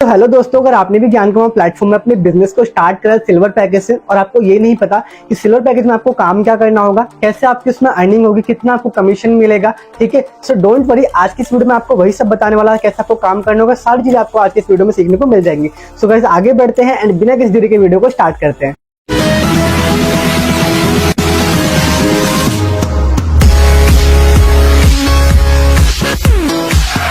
तो हेलो दोस्तों, अगर आपने भी ज्ञान कमाओ प्लेटफॉर्म में अपने बिजनेस को स्टार्ट करा सिल्वर पैकेज से और आपको ये नहीं पता कि सिल्वर पैकेज में आपको काम क्या करना होगा, कैसे आपकी उसमें अर्निंग होगी, कितना आपको कमीशन मिलेगा, ठीक है। सो डोंट वरी, आज की इस वीडियो में आपको वही सब बताने वाला है, कैसे आपको काम करना होगा। सारी चीजें आपको आज की इस वीडियो में सीखने को मिल जाएंगी। सो गाइस आगे बढ़ते हैं एंड बिना किसी देरी के वीडियो को स्टार्ट करते हैं।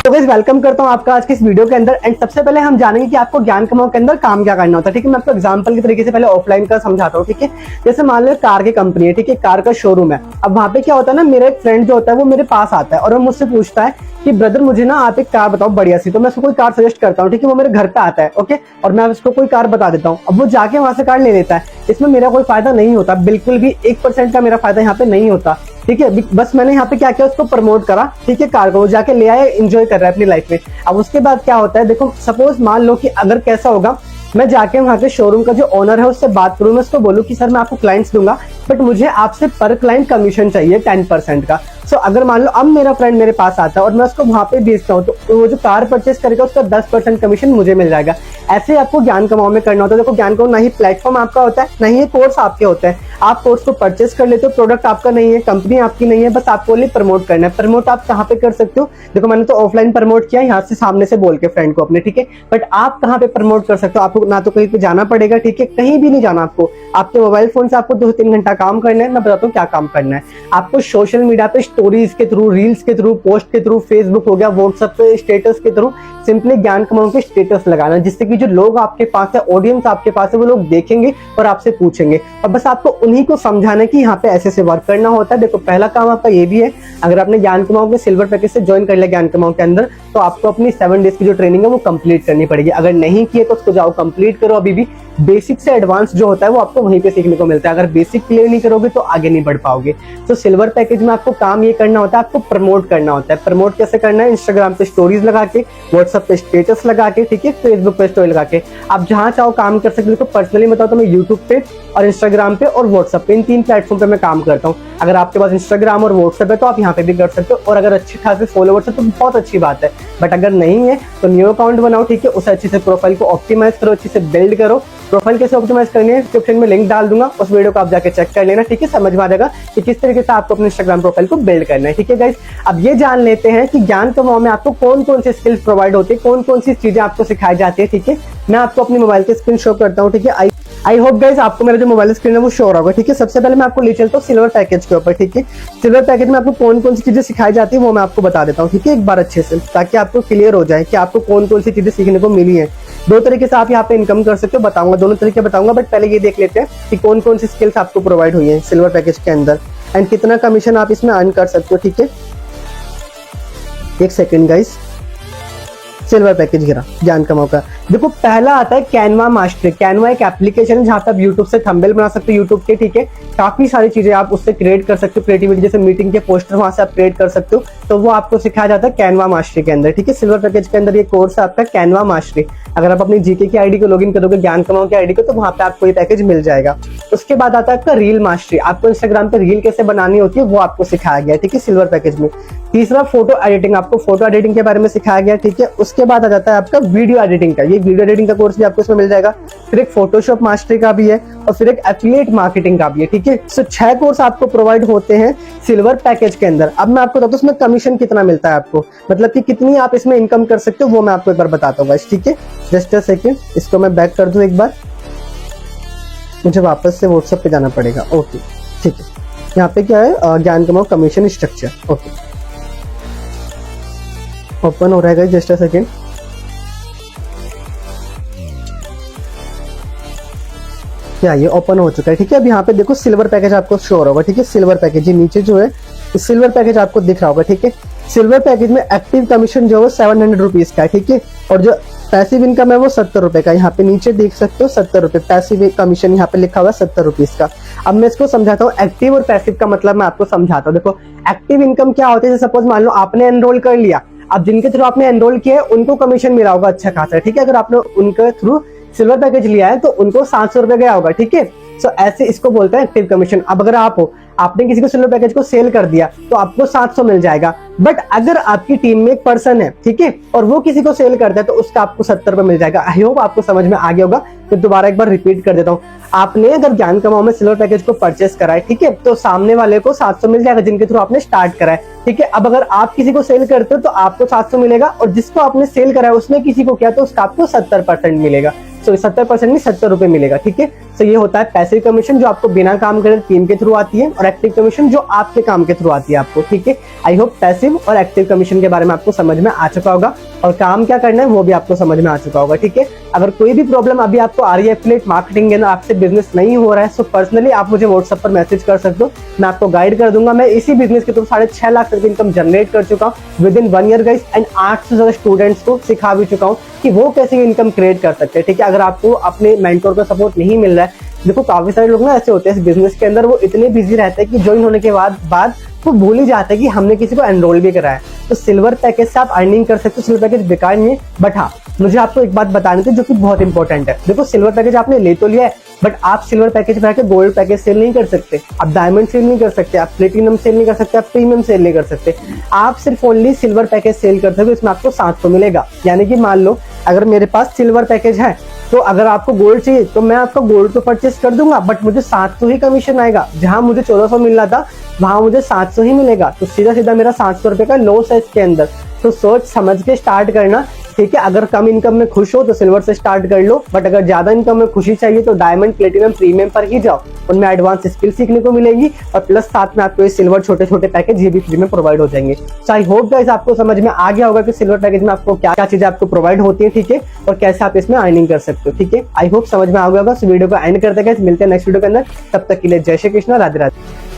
तो गाइस वेलकम करता हूं आपका आज के इस वीडियो के अंदर। एंड सबसे पहले हम जानेंगे कि आपको ज्ञान कमाओ के अंदर काम क्या करना होता है, ठीक है। मैं आपको एग्जांपल के तरीके से पहले ऑफलाइन का समझाता हूं, ठीक है। जैसे मान लो कार की कंपनी है, ठीक है, कार का शोरूम है। अब वहां पे क्या होता है ना, मेरा एक फ्रेंड जो होता है वो मेरे पास आता है और वो मुझसे पूछता है कि ब्रदर मुझे ना आप एक कार बताओ बढ़िया सी। तो मैं उसको कोई कार सजेस्ट करता हूँ, ठीक है। वो मेरे घर पे आता है, ओके, और मैं उसको कोई कार बता देता हूँ। अब वो जाके वहां से कार ले लेता है। इसमें मेरा कोई फायदा नहीं होता, बिल्कुल भी 1% का मेरा फायदा यहाँ पे नहीं होता, ठीक है। बस मैंने यहाँ पे क्या किया, उसको प्रमोट करा, ठीक है। कार को वो जाके ले आया, एंजॉय कर रहा है अपनी लाइफ में। अब उसके बाद क्या होता है, देखो सपोज मान लो कि अगर कैसा होगा, मैं जाके वहां के शोरूम का जो ओनर है उससे बात करूं, मैं उसको बोलूं कि सर मैं आपको क्लाइंट्स दूंगा बट मुझे आपसे पर क्लाइंट कमीशन चाहिए 10% का। सो अगर मान लो अब मेरा फ्रेंड मेरे पास आता है और मैं उसको वहां पे बेचता हूँ, तो वो जो कार परचेस करेगा उसका 10% कमीशन मुझे मिल जाएगा। ऐसे आपको ज्ञान कमाओ में करना होता है। देखो ज्ञान कमाओ ना ही प्लेटफॉर्म आपका होता है, ना ही कोर्स आपके होते हैं। आप कोर्स को परचेस कर लेते हो, प्रोडक्ट आपका नहीं है, कंपनी आपकी नहीं है, बस आपको ओनली प्रमोट करना है। प्रमोट आप कहाँ पे कर सकते हो, देखो मैंने तो ऑफलाइन प्रमोट किया यहाँ से सामने से बोल के फ्रेंड को अपने, ठीक है। बट आप कहाँ पे प्रमोट कर सकते हो, आपको ना तो कहीं पे जाना पड़ेगा, ठीक है, कहीं भी नहीं जाना आपको। आपके मोबाइल फोन से आपको 2 से 3 घंटा काम करना है। मैं बताता हूँ क्या काम करना है। आपको सोशल मीडिया पे स्टोरीज के थ्रू, रील्स के थ्रू, पोस्ट के थ्रू, फेसबुक हो गया, व्हाट्सएप पे स्टेटस के थ्रू सिंपली ज्ञान कमाओ के स्टेटस लगाना, जिससे कि जो लोग आपके पास है, ऑडियंस आपके पास है, वो लोग देखेंगे और आपसे पूछेंगे। और बस आपको उन्हीं को समझाना है कि यहाँ पे ऐसे से वर्क करना होता है। देखो पहला काम आपका ये भी है, अगर आपने ज्ञान कमाओ के सिल्वर पैकेज से ज्वाइन कर लिया ज्ञान कमाओ के अंदर, तो आपको अपनी 7 डेज की जो ट्रेनिंग है वो कंप्लीट करनी पड़ेगी। अगर नहीं किए तो उसको जाओ कंप्लीट करो। अभी भी बेसिक से एडवांस जो होता है वो आपको वहीं पे सीखने को मिलता है। अगर बेसिक क्लियर नहीं करोगे तो आगे नहीं बढ़ पाओगे। तो सिल्वर पैकेज में आपको काम ये करना होता है, आपको प्रमोट करना होता है। प्रमोट कैसे करना है, इंस्टाग्राम पे स्टोरीज लगा के, व्हाट्सएप पे स्टेटस लगा के, ठीक है, फेसबुक पे स्टोरी लगा के। आप जहां चाहो काम कर सकते हो। तो पर्सनली बताओ तो मैं यूट्यूब पे और इंस्टाग्राम पे और व्हाट्सएप पे, इन 3 प्लेटफॉर्म पे मैं काम करता हूँ। अगर आपके पास इंस्टाग्राम और व्हाट्सएप है तो आप यहाँ पे भी कर सकते हो। और अगर अच्छे खासे फॉलोवर्स है तो बहुत अच्छी बात है। बट अगर नहीं है तो न्यू अकाउंट बनाओ, ठीक है, उसे अच्छे से प्रोफाइल को ऑप्टिमाइज करो, अच्छे से बिल्ड करो। प्रोफाइल कैसे ऑप्टिमाइज करनी है डिस्क्रिप्शन में लिंक डाल दूंगा, उस वीडियो को आप जाके चेक कर लेना, ठीक है। समझ में आ जाएगा कि किस तरीके से आपको अपने इंस्टाग्राम प्रोफाइल को बिल्ड करना है, ठीक है गाइस। अब ये जान लेते हैं कि ज्ञान कमाओ में आपको कौन कौन सी स्किल्स प्रोवाइड होती है, कौन कौन सी चीजें आपको सिखाई जाती है, ठीक है। मैं आपको अपनी मोबाइल की स्क्रीन शो करता हूँ, ठीक है। आई होप गाइस आपको मेरा जो मोबाइल स्क्रीन है वो शो होगा, ठीक है। सबसे पहले मैं आपको ले चलता हूँ सिल्वर पैकेज के ऊपर, ठीक है। सिल्वर पैकेज में आपको कौन कौन सी चीजें सिखाई जाती है वो मैं आपको बता देता हूँ, ठीक है, एक बार अच्छे से, ताकि आपको क्लियर हो जाए कि आपको कौन कौन सी चीजें सीखने को मिली है। 2 तरीके से आप यहाँ पे इनकम कर सकते हो, बताऊंगा, दोनों तरीके बताऊंगा। बट पहले ये देख लेते हैं कि कौन कौन सी स्किल्स आपको प्रोवाइड हुई है सिल्वर पैकेज के अंदर एंड कितना कमीशन आप इसमें अर्न कर सकते हो, ठीक है। एक सेकेंड गाइस, सिल्वर पैकेज गिरा ज्ञान कमाओ का। देखो पहला आता है कैनवा मास्टरी। कैनवा एक एप्लीकेशन है जहां पे आप यूट्यूब से थंबनेल बना सकते हो, यूट्यूब के, ठीक है। काफी सारी चीजें आप उससे क्रिएट कर सकते हो, क्रिएटिविटी, जैसे मीटिंग के पोस्टर वहां से आप क्रिएट कर सकते हो। तो वो आपको सिखाया जाता है कैनवा मास्टरी के अंदर, ठीक है। सिल्वर पैकेज के अंदर ये कोर्स है आपका कैनवा मास्टरी। अगर आप अपनी जीके की आईडी को लॉगिन करोगे ज्ञान कमाओ की आईडी को, तो वहां पे आपको ये पैकेज मिल जाएगा। उसके बाद आता है आपका रील मास्टरी। आपको इंस्टाग्राम पे रील कैसे बनानी होती है वो आपको सिखाया गया है, ठीक है, सिल्वर पैकेज में। तीसरा फोटो एडिटिंग, आपको फोटो एडिटिंग के बारे में सिखाया गया, ठीक है। उसके बाद आ जाता है आपका वीडियो एडिटिंग का। ये वीडियो एडिटिंग का कोर्स भी आपको इसमें मिल जाएगा। फिर एक फोटोशॉप मास्टरी का भी है और फिर एक एफिलिएट मार्केटिंग का भी है, ठीक है। सो 6 कोर्स आपको प्रोवाइड होते हैं सिल्वर पैकेज के अंदर। अब मैं आपको बताता हूँ इसमें कमीशन कितना मिलता है आपको, मतलब कि कितनी आप इसमें इनकम कर सकते हो, वो मैं आपको एक बार बताता हूँ, ठीक है। जस्ट अ सेकेंड, इसको मैं बैक कर दूं एक बार, मुझे वापस से व्हाट्सएप पे जाना पड़ेगा, ओके, ठीक है। यहाँ पे क्या है, ज्ञान कमाओ कमीशन स्ट्रक्चर, ओके, ओपन हो रहा है जस्ट अ सेकेंड। क्या ये ओपन हो चुका है, ठीक है। अब यहाँ पे देखो सिल्वर पैकेज आपको शो हो रहा होगा, ठीक है। सिल्वर पैकेज ये नीचे जो है सिल्वर पैकेज आपको दिख रहा होगा, ठीक है। सिल्वर पैकेज में एक्टिव कमीशन जो है 700 रुपीज का है, ठीक है। और जो पैसिव इनकम है वो 70 रुपए का, यहाँ पे नीचे देख सकते हो 70 रुपए पैसिव कमीशन यहाँ पे लिखा हुआ है 70 रुपीज का। अब मैं इसको समझाता हूँ, एक्टिव और पैसिव का मतलब मैं आपको समझाता हूँ। देखो एक्टिव इनकम क्या होती है, सपोज मान लो आपने एनरोल कर लिया, अब जिनके थ्रू आपने एनरोल किया है उनको कमीशन मिला होगा अच्छा खासा, ठीक है। अगर आपने उनके थ्रू सिल्वर पैकेज लिया है तो उनको 700 रुपए गया होगा, ठीक है। सो ऐसे इसको बोलते हैं एक्टिव कमीशन। अब अगर आप हो, आपने किसी को सिल्वर पैकेज को सेल कर दिया तो आपको 700 मिल जाएगा। बट अगर आपकी टीम में एक पर्सन है, ठीक है, और वो किसी को सेल करता है तो उसका आपको 70 रुपए मिल जाएगा। आई होप आपको समझ में आ गया होगा। तो दोबारा एक बार रिपीट कर देता हूँ। आपने अगर ज्ञान कमाओ में सिल्वर पैकेज को परचेस करा है, ठीक है, तो सामने वाले को 700 मिल जाएगा जिनके थ्रू आपने स्टार्ट करा है, ठीक है। अब अगर आप किसी को सेल करते हो तो आपको 700 मिलेगा, और जिसको आपने सेल करा है उसने किसी को किया तो उसका आपको 70% मिलेगा। सो 70% नहीं 70 रुपए मिलेगा, ठीक है। तो ये होता है पैसिव कमीशन जो आपको बिना काम करे टीम के थ्रू आती है, और एक्टिव कमीशन जो आपके काम के थ्रू आती है आपको, ठीक है। आई होप पैसिव और एक्टिव कमीशन के बारे में आपको समझ में आ चुका होगा, और काम क्या करना है वो भी आपको समझ में आ चुका होगा, ठीक है। अगर कोई भी प्रॉब्लम अभी आपको आ रही है एफिलिएट मार्केटिंग के अंदर, आपसे बिजनेस नहीं हो रहा है, सो पर्सनली आप मुझे व्हाट्सएप पर मैसेज कर सकते हो, मैं आपको गाइड कर दूंगा। मैं इसी बिजनेस के थ्रू 6.5 लाख तक इनकम जनरेट कर चुका हूँ with in 1 year guys, and 8 से ज्यादा स्टूडेंट्स को सिखा भी चुका हूँ कि वो कैसे इनकम क्रिएट कर सकते हैं, ठीक है। अगर आपको अपने मेंटोर का सपोर्ट नहीं मिल रहा है, देखो काफी सारे लोग ना ऐसे होते हैं इस बिजनेस के अंदर, वो इतने बिजी रहते हैं कि ज्वाइन होने के बाद वो भूल ही जाते हैं कि हमने किसी को एनरोल भी करा है। तो सिल्वर पैकेज से आप अर्निंग कर सकते हो, सिल्वर पैकेज बेकार नहीं है। बट हाँ, मुझे आपको एक बात बतानी थी जो कि बहुत इंपॉर्टेंट है। देखो सिल्वर पैकेज आपने ले तो लिया है, बट आप सिल्वर पैकेज में गोल्ड पैकेज सेल नहीं कर सकते, आप डायमंड सेल नहीं कर सकते, आप प्लेटिनम सेल नहीं कर सकते, आप प्रीमियम सेल नहीं कर सकते। आप सिर्फ ओनली सिल्वर पैकेज सेल कर सकते हो, इसमें आपको 700 मिलेगा। यानी कि मान लो अगर मेरे पास सिल्वर पैकेज है, तो अगर आपको गोल्ड चाहिए तो मैं आपका गोल्ड तो परचेस कर दूंगा, बट मुझे 700 ही कमीशन आएगा। जहां मुझे 1400 मिल रहा था वहां मुझे 700 ही मिलेगा। तो सीधा सीधा मेरा 700 रुपए का लॉस है इसके अंदर। तो सोच समझ के स्टार्ट करना, ठीक है। अगर कम इनकम में खुश हो तो सिल्वर से स्टार्ट कर लो, बट अगर ज्यादा इनकम में खुशी चाहिए तो डायमंड, प्लेटिनम, प्रीमियम पर ही जाओ। उनमें एडवांस स्किल सीखने को मिलेगी, और प्लस साथ में आपको ये सिल्वर छोटे छोटे पैकेज ये भी फ्री में प्रोवाइड हो जाएंगे। सो आई होप गाइस आपको समझ में आ गया होगा कि सिल्वर पैकेज में आपको क्या क्या चीजें आपको प्रोवाइड होती है, ठीक है, और कैसे आप इसमें अर्निंग कर सकते हो, ठीक है। आई होप समझ में आ गया होगा। वीडियो को एंड करते हैं, मिलते हैं नेक्स्ट वीडियो के अंदर। तब तक के लिए जय श्री कृष्णा, राधे राधे।